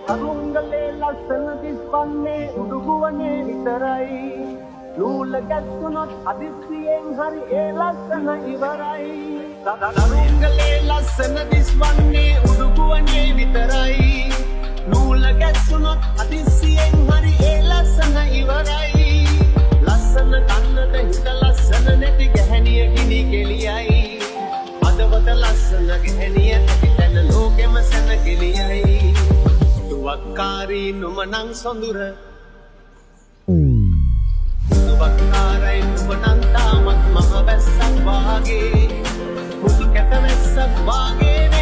අරුංගලේ ලස්සන දිස්වන්නේ උඩුගුවනේ විතරයි නූල ගැස්සුනොත් අදිස්සියෙන් හරි ඒ ලස්සන ඉවරයි අරුංගලේ ලස්සන දිස්වන්නේ උඩුගුවනේ විතරයි නූල ගැස්සුනොත් අදිස්සියෙන් හරි ඒ ලස්සන ඉවරයි ලස්සන කන්නට හිත ලස්සන නැති ගැහණිය ගිනි කෙලියයි අදවත ලස්සන ගැහණිය නැති තැන ලෝකෙම සැන කෙලියයි වක්කාරී නුමනං සොඳුර වක්කාරයි නුමනං තාමත් මහ වැස්සක් වාගේ මුසු කැට වැස්සක් වාගේ